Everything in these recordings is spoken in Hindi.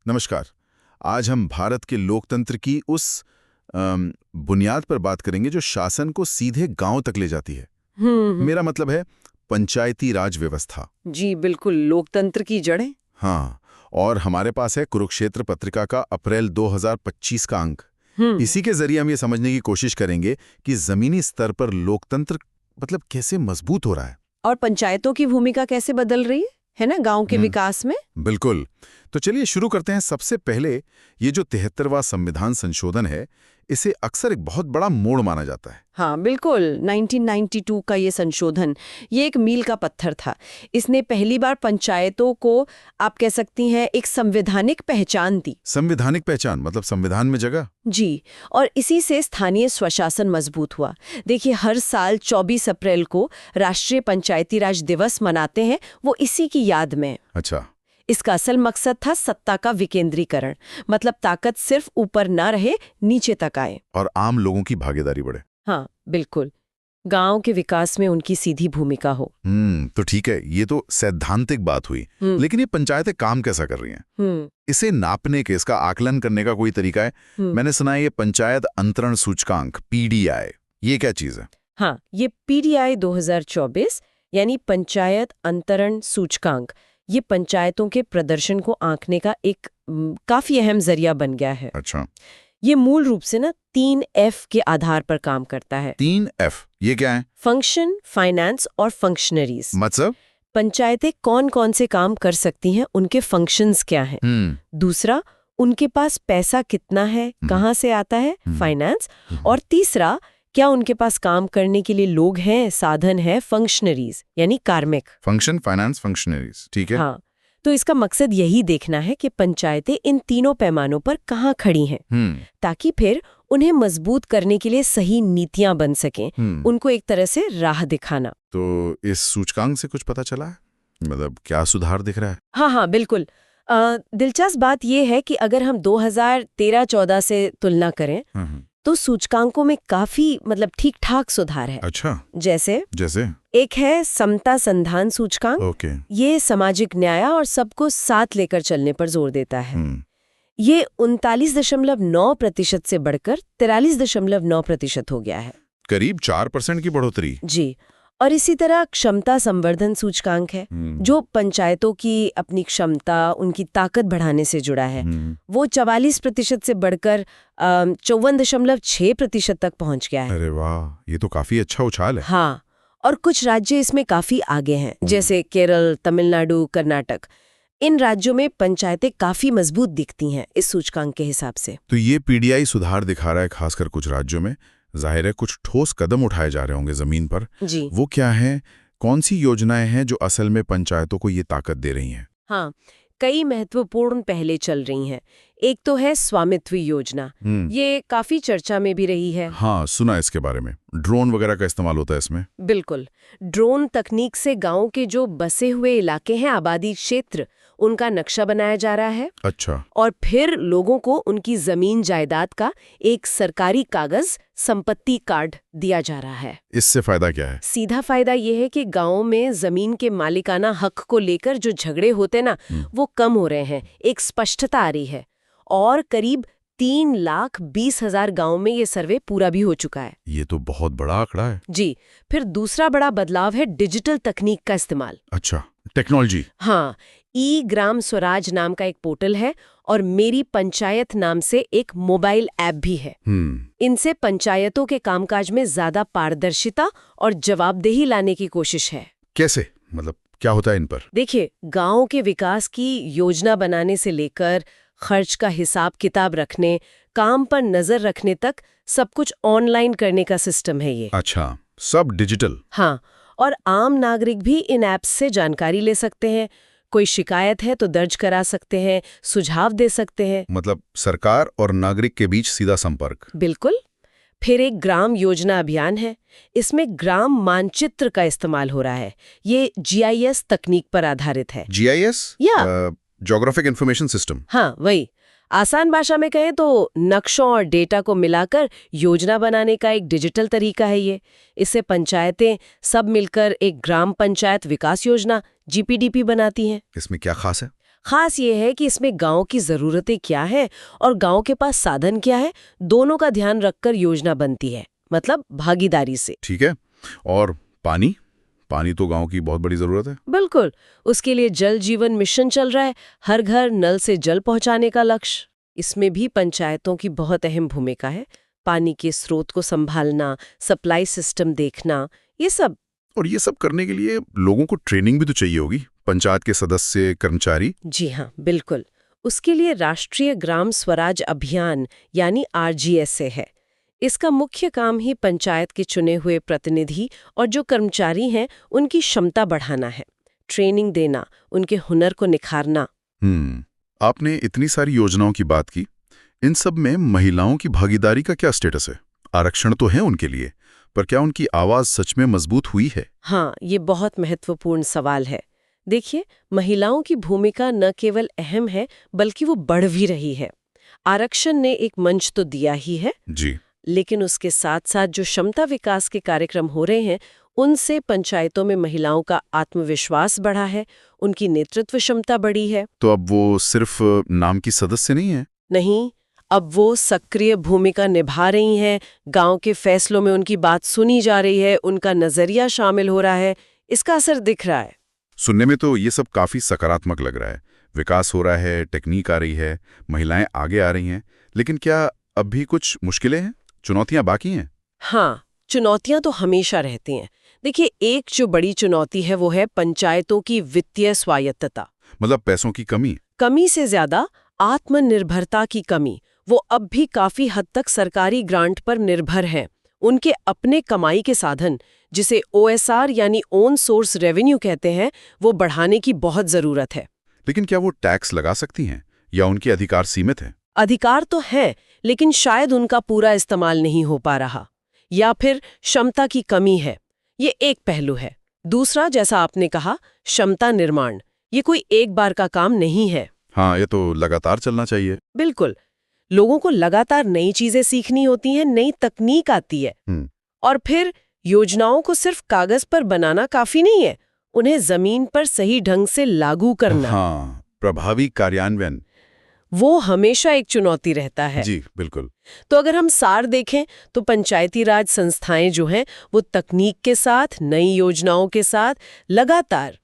नमस्कार। आज हम भारत के लोकतंत्र की उस बुनियाद पर बात करेंगे जो शासन को सीधे गांव तक ले जाती है। मेरा मतलब है पंचायती राज व्यवस्था। जी बिल्कुल, लोकतंत्र की जड़ें। हाँ, और हमारे पास है कुरुक्षेत्र पत्रिका का अप्रैल 2025 का अंक। इसी के जरिए हम ये समझने की कोशिश करेंगे कि जमीनी स्तर पर लोकतंत्र मतलब कैसे मजबूत हो रहा है और पंचायतों की भूमिका कैसे बदल रही है ना गांव के विकास में। बिल्कुल। तो चलिए शुरू करते हैं। सबसे पहले ये जो 73वां संविधान संशोधन है, इसे अक्सर एक बहुत बड़ा मोड़ माना जाता है। हाँ बिल्कुल, 1992 का ये संशोधन, ये एक मील का पत्थर था। इसने पहली बार पंचायतों को, आप कह सकती हैं, एक संवैधानिक पहचान दी। संवैधानिक पहचान मतलब संविधान में जगह। जी, और इसी से स्थानीय स्वशासन मजबूत हुआ। देखिए, हर साल 24 अप्रैल को राष्ट्रीय पंचायती राज दिवस मनाते हैं, वो इसी की याद में। अच्छा। इसका असल मकसद था सत्ता का विकेंद्रीकरण, मतलब ताकत सिर्फ ऊपर ना रहे, नीचे तक आए और आम लोगों की भागीदारी बढ़े। हाँ बिल्कुल, गांव के विकास में उनकी सीधी भूमिका हो। तो ठीक है, ये तो सैद्धांतिक बात हुई। लेकिन ये पंचायतें काम कैसा कर रही हैं? इसे नापने के, इसका आकलन करने का कोई तरीका है? मैंने सुना है ये पंचायत अंतरण सूचकांक PDI, ये क्या चीज है? हाँ, ये PDI 2024 यानी पंचायत अंतरण सूचकांक, ये पंचायतों के प्रदर्शन को आंकने का एक काफी अहम जरिया बन गया है। अच्छा। ये मूल रूप से ना 3F के आधार पर काम करता है। 3F ये क्या है? फंक्शन, फाइनेंस और फंक्शनरीज। मतलब पंचायतें कौन कौन से काम कर सकती हैं, उनके फंक्शंस क्या हैं। दूसरा, उनके पास पैसा कितना है, कहाँ से आता है, फाइनेंस। और तीसरा, क्या उनके पास काम करने के लिए लोग हैं, साधन है, फंक्शनरीज यानी कार्मिक। फंक्शन, फाइनेंस, फंक्शनरीज, ठीक है। हाँ, तो इसका मकसद यही देखना है कि पंचायतें इन तीनों पैमानों पर कहाँ खड़ी हैं, ताकि फिर उन्हें मजबूत करने के लिए सही नीतियां बन सकें, उनको एक तरह से राह दिखाना। तो इस सूचकांक से कुछ पता चला है, मतलब क्या सुधार दिख रहा है? हाँ बिल्कुल। दिलचस्प बात यह है कि अगर हम 2013-14 से तुलना करें तो सूचकांकों में काफी ठीक ठाक सुधार है। अच्छा। जैसे एक है समता संधान सूचकांक। ये सामाजिक न्याय और सबको साथ लेकर चलने पर जोर देता है। ये 39.9% से बढ़कर 43.9% हो गया है, करीब 4% की बढ़ोतरी। जी। और इसी तरह क्षमता संवर्धन सूचकांक है, जो पंचायतों की अपनी क्षमता, उनकी ताकत बढ़ाने से जुड़ा है। वो 44% से बढ़कर 54.6% तक पहुंच गया है। अरे वाह, ये तो काफी अच्छा उछाल है। हाँ, और कुछ राज्य इसमें काफी आगे हैं, जैसे केरल, तमिलनाडु, कर्नाटक। इन राज्यों में पंचायतें काफी मजबूत दिखती हैं इस सूचकांक के हिसाब से। तो ये PDI सुधार दिखा रहा है खासकर कुछ राज्यों में। जाहिर है कुछ ठोस कदम उठाए जा रहे होंगे जमीन पर। जी। वो क्या है, कौन सी योजनाएं हैं जो असल में पंचायतों को ये ताकत दे रही हैं? हाँ, कई महत्वपूर्ण पहले चल रही हैं। एक तो है स्वामित्व योजना, ये काफी चर्चा में भी रही है। हाँ, सुना इसके बारे में। ड्रोन वगैरह का इस्तेमाल होता है इसमें। बिल्कुल, ड्रोन तकनीक से गांव के जो बसे हुए इलाके हैं, आबादी क्षेत्र, उनका नक्शा बनाया जा रहा है। अच्छा। और फिर लोगों को उनकी जमीन जायदाद का एक सरकारी कागज, संपत्ति कार्ड दिया जा रहा है। इससे फायदा क्या है? सीधा फायदा यह है कि गांव में जमीन के मालिकाना हक को लेकर जो झगड़े होते ना, वो कम हो रहे हैं, एक स्पष्टता आ रही है। और करीब 3,20,000 गांव में ये सर्वे पूरा भी हो चुका है। ये तो बहुत बड़ा आंकड़ा है। जी। फिर दूसरा बड़ा बदलाव है डिजिटल तकनीक का इस्तेमाल। अच्छा, टेक्नोलॉजी। हाँ, ग्राम स्वराज नाम का एक पोर्टल है और मेरी पंचायत नाम से एक मोबाइल ऐप भी है। इनसे पंचायतों के कामकाज में ज्यादा पारदर्शिता और जवाबदेही लाने की कोशिश है। कैसे, मतलब क्या होता है इन पर? देखिए, गांव के विकास की योजना बनाने से लेकर खर्च का हिसाब किताब रखने, काम पर नजर रखने तक सब कुछ ऑनलाइन करने का सिस्टम है ये। अच्छा, सब डिजिटल। हाँ, और आम नागरिक भी इन ऐप्स से जानकारी ले सकते हैं। कोई शिकायत है तो दर्ज करा सकते हैं, सुझाव दे सकते हैं। मतलब सरकार और नागरिक के बीच सीधा संपर्क। बिल्कुल। फिर एक ग्राम योजना अभियान है, इसमें ग्राम मानचित्र का इस्तेमाल हो रहा है। ये GIS तकनीक पर आधारित है। GIS या ज्योग्राफिक इंफॉर्मेशन सिस्टम। हाँ, वही। आसान भाषा में कहें तो नक्शों और डेटा को मिलाकर योजना बनाने का एक डिजिटल तरीका है ये। इससे पंचायतें सब मिलकर एक ग्राम पंचायत विकास योजना GPDP बनाती हैं। इसमें क्या खास है? खास ये है कि इसमें गांव की ज़रूरतें क्या है और गांव के पास साधन क्या है, दोनों का ध्यान रखकर योजना बनती है, मतलब भागीदारी से। ठीक है। और पानी पानी तो गांव की बहुत बड़ी जरूरत है। बिल्कुल, उसके लिए जल जीवन मिशन चल रहा है, हर घर नल से जल पहुंचाने का लक्ष्य। इसमें भी पंचायतों की बहुत अहम भूमिका है। पानी के स्रोत को संभालना, सप्लाई सिस्टम देखना, ये सब। और ये सब करने के लिए लोगों को ट्रेनिंग भी तो चाहिए होगी, पंचायत के सदस्य, कर्मचारी। जी हाँ, बिल्कुल। उसके लिए राष्ट्रीय ग्राम स्वराज अभियान यानी RGSA है। इसका मुख्य काम ही पंचायत के चुने हुए प्रतिनिधि और जो कर्मचारी हैं उनकी क्षमता बढ़ाना है, ट्रेनिंग देना, उनके हुनर को निखारना। आपने इतनी सारी योजनाओं की बात की, इन सब में महिलाओं की भागीदारी का क्या स्टेटस है? आरक्षण तो है उनके लिए, पर क्या उनकी आवाज सच में मजबूत हुई है? हाँ, ये बहुत महत्वपूर्ण सवाल है। देखिए, महिलाओं की भूमिका न केवल अहम है बल्कि वो बढ़ भी रही है। आरक्षण ने एक मंच तो दिया ही है जी, लेकिन उसके साथ साथ जो क्षमता विकास के कार्यक्रम हो रहे हैं उनसे पंचायतों में महिलाओं का आत्मविश्वास बढ़ा है, उनकी नेतृत्व क्षमता बढ़ी है। तो अब वो सिर्फ नाम की सदस्य नहीं है? नहीं, अब वो सक्रिय भूमिका निभा रही हैं, गांव के फैसलों में उनकी बात सुनी जा रही है, उनका नजरिया शामिल हो रहा है, इसका असर दिख रहा है। सुनने में तो ये सब काफी सकारात्मक लग रहा है। विकास हो रहा है, टेक्निक आ रही है, महिलाएं आगे आ रही हैं, लेकिन क्या अब भी कुछ मुश्किलें हैं, चुनौतियां बाकी हैं? हाँ, चुनौतियां तो हमेशा रहती हैं। देखिए, एक जो बड़ी चुनौती है वो है पंचायतों की वित्तीय स्वायत्तता। मतलब पैसों की कमी? कमी से ज्यादा आत्मनिर्भरता की कमी। वो अब भी काफी हद तक सरकारी ग्रांट पर निर्भर हैं। उनके अपने कमाई के साधन, जिसे OSR यानी ओन सोर्स रेवेन्यू कहते हैं, वो बढ़ाने की बहुत जरूरत है। लेकिन क्या वो टैक्स लगा सकती हैं या उनके अधिकार सीमित हैं? अधिकार तो है, लेकिन शायद उनका पूरा इस्तेमाल नहीं हो पा रहा, या फिर क्षमता की कमी है। ये एक पहलू है। दूसरा, जैसा आपने कहा, क्षमता निर्माण। ये कोई एक बार का काम नहीं है। हाँ, ये तो लगातार चलना चाहिए। बिल्कुल, लोगों को लगातार नई चीजें सीखनी होती हैं, नई तकनीक आती है। और फिर योजनाओं को सिर्फ कागज पर बनाना काफी नहीं है, उन्हें जमीन पर सही ढंग से लागू करना। हाँ, प्रभावी कार्यान्वयन, वो हमेशा एक चुनौती रहता है। जी बिल्कुल। तो अगर हम सार देखें तो पंचायती राज संस्थाएं जो हैं वो तकनीक के साथ, नई योजनाओं के साथ लगातार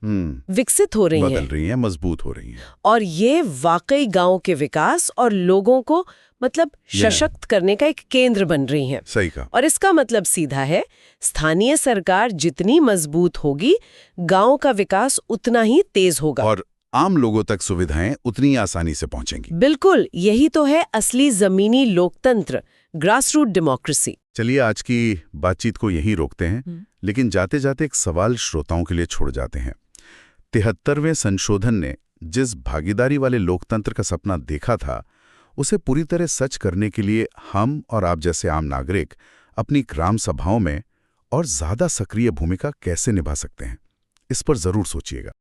विकसित हो रही हैं, बदल रही हैं, मजबूत हो रही हैं। और ये वाकई गांव के विकास और लोगों को मतलब सशक्त करने का एक केंद्र बन रही हैं। सही कहा। और इसका मतलब सीधा है, स्थानीय सरकार जितनी मजबूत होगी, गांव का विकास उतना ही तेज होगा और आम लोगों तक सुविधाएं उतनी आसानी से पहुंचेंगी। बिल्कुल, यही तो है असली जमीनी लोकतंत्र, ग्रासरूट डेमोक्रेसी। चलिए, आज की बातचीत को यहीं रोकते हैं, लेकिन जाते जाते एक सवाल श्रोताओं के लिए छोड़ जाते हैं। 73वें संशोधन ने जिस भागीदारी वाले लोकतंत्र का सपना देखा था, उसे पूरी तरह सच करने के लिए हम और आप जैसे आम नागरिक अपनी ग्राम सभाओं में और ज्यादा सक्रिय भूमिका कैसे निभा सकते हैं, इस पर जरूर सोचिएगा।